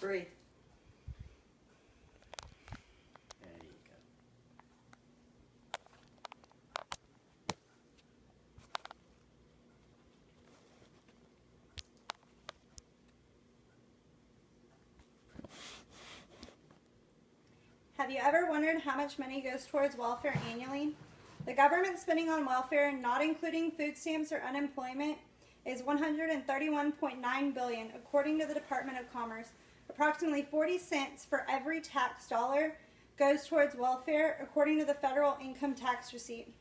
Breathe. There you go. Have you ever wondered how much money goes towards welfare annually? The government spending on welfare, not including food stamps or unemployment, is $131.9 billion, according to the Department of Commerce. Approximately 40 cents for every tax dollar goes towards welfare, according to the federal income tax receipt.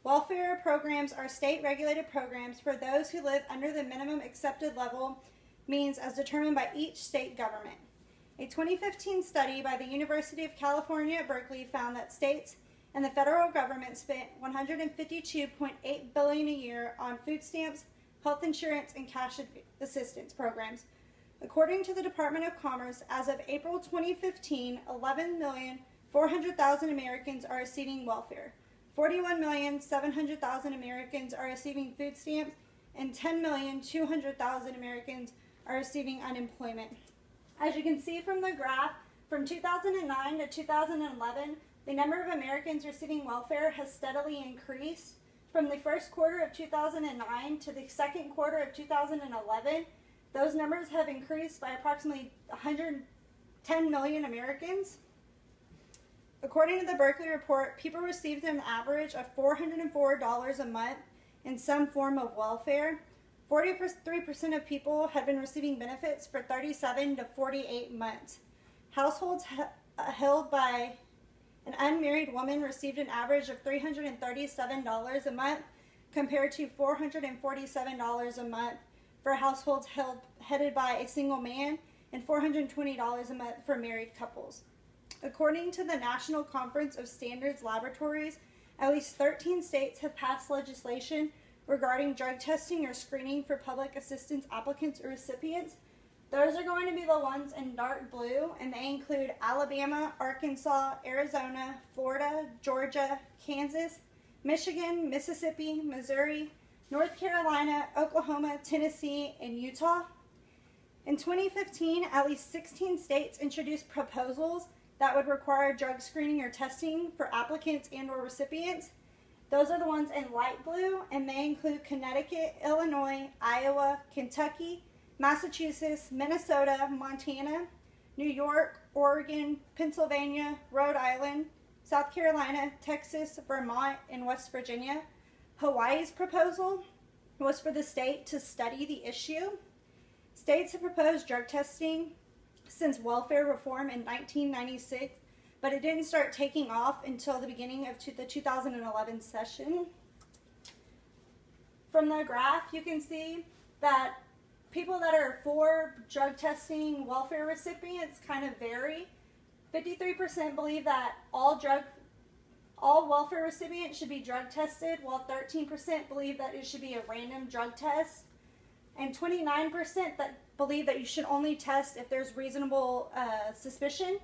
Welfare programs are state-regulated programs for those who live under the minimum accepted level means as determined by each state government. A 2015 study by the University of California at Berkeley found that states and the federal government spent $152.8 billion a year on food stamps, health insurance, and cash assistance programs. According to the Department of Commerce, as of April 2015, 11,400,000 Americans are receiving welfare. 41,700,000 Americans are receiving food stamps, and 10,200,000 Americans are receiving unemployment. As you can see from the graph, from 2009 to 2011, the number of Americans receiving welfare has steadily increased. From the first quarter of 2009 to the second quarter of 2011, those numbers have increased by approximately 110 million Americans. According to the Berkeley report, people received an average of $404 a month in some form of welfare. 43% of people had been receiving benefits for 37 to 48 months. Households held by an unmarried woman received an average of $337 a month compared to $447 a month for households headed by a single man and $420 a month for married couples. According to the National Conference of Standards Laboratories, at least 13 states have passed legislation regarding drug testing or screening for public assistance applicants or recipients. Those are going to be the ones in dark blue, and they include Alabama, Arkansas, Arizona, Florida, Georgia, Kansas, Michigan, Mississippi, Missouri, North Carolina, Oklahoma, Tennessee, and Utah. In 2015, at least 16 states introduced proposals that would require drug screening or testing for applicants and or recipients. Those are the ones in light blue, and they include Connecticut, Illinois, Iowa, Kentucky, Massachusetts, Minnesota, Montana, New York, Oregon, Pennsylvania, Rhode Island, South Carolina, Texas, Vermont, and West Virginia. Hawaii's proposal was for the state to study the issue. States have proposed drug testing since welfare reform in 1996, but it didn't start taking off until the beginning of the 2011 session. From the graph, you can see that people that are for drug testing welfare recipients kind of vary. 53% believe that all welfare recipients should be drug tested, while 13% believe that it should be a random drug test, and 29% that believe that you should only test if there's reasonable suspicion.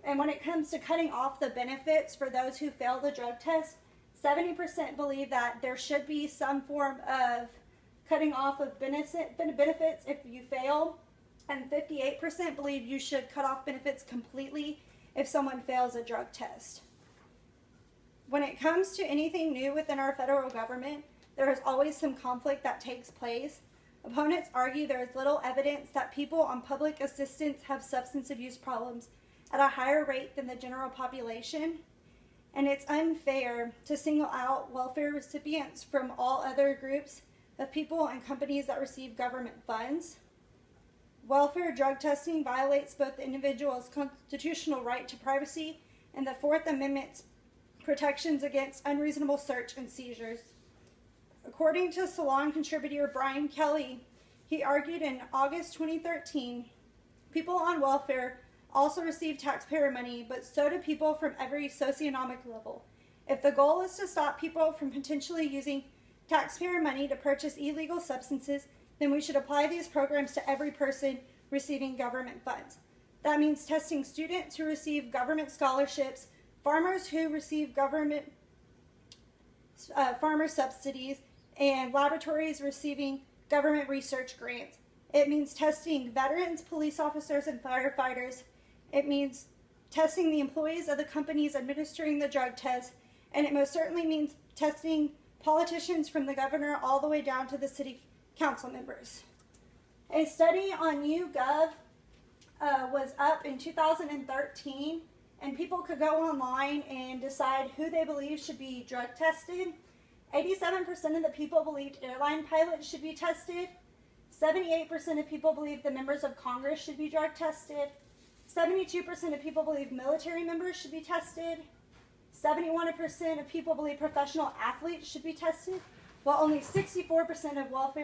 And when it comes to cutting off the benefits for those who fail the drug test, 70% believe that there should be some form of cutting off of benefits if you fail, and 58% believe you should cut off benefits completely if someone fails a drug test. When it comes to anything new within our federal government, there is always some conflict that takes place. Opponents argue there is little evidence that people on public assistance have substance abuse problems at a higher rate than the general population, and it's unfair to single out welfare recipients from all other groups of people and companies that receive government funds. Welfare drug testing violates both the individual's constitutional right to privacy and the Fourth Amendment's protections against unreasonable search and seizures. According to Salon contributor Brian Kelly, he argued in August 2013, people on welfare also receive taxpayer money, but so do people from every socioeconomic level. If the goal is to stop people from potentially using taxpayer money to purchase illegal substances, then we should apply these programs to every person receiving government funds. That means testing students who receive government scholarships, farmers who receive government farmer subsidies, and laboratories receiving government research grants. It means testing veterans, police officers, and firefighters. It means testing the employees of the companies administering the drug test. And it most certainly means testing politicians from the governor all the way down to the city council members. A study on YouGov was up in 2013, and people could go online and decide who they believe should be drug tested. 87% of the people believed airline pilots should be tested. 78% of people believe the members of Congress should be drug tested. 72% of people believe military members should be tested. 71% of people believe professional athletes should be tested, while only 64% of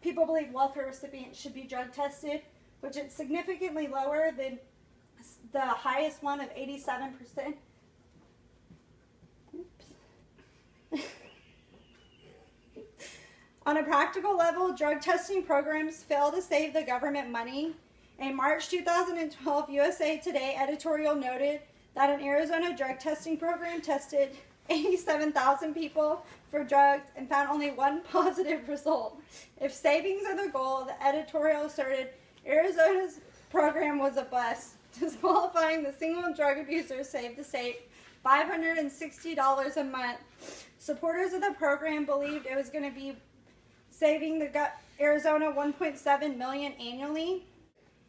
people believe welfare recipients should be drug tested, which is significantly lower than the highest one of 87%. On a practical level, drug testing programs fail to save the government money. In March 2012, USA Today editorial noted that an Arizona drug testing program tested 87,000 people for drugs and found only one positive result. If savings are the goal, the editorial asserted Arizona's program was a bust, disqualifying the single drug abuser saved the state $560 a month. Supporters of the program believed it was going to be saving the Arizona $1.7 million annually.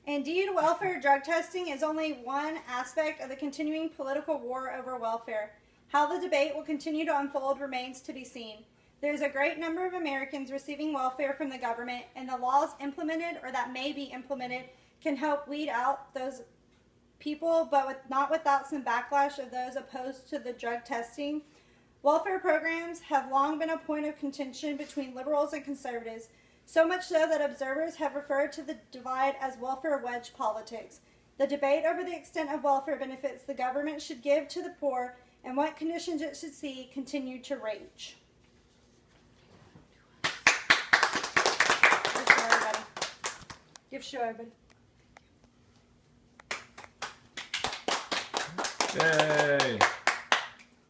Indeed, welfare drug testing is only one aspect of the continuing political war over welfare. How the debate will continue to unfold remains to be seen. There's a great number of Americans receiving welfare from the government, and the laws implemented or that may be implemented can help weed out those people, but not without some backlash of those opposed to the drug testing. Welfare programs have long been a point of contention between liberals and conservatives, so much so that observers have referred to the divide as welfare wedge politics. The debate over the extent of welfare benefits the government should give to the poor and what conditions it should see continue to rage. Give show everybody. Yay!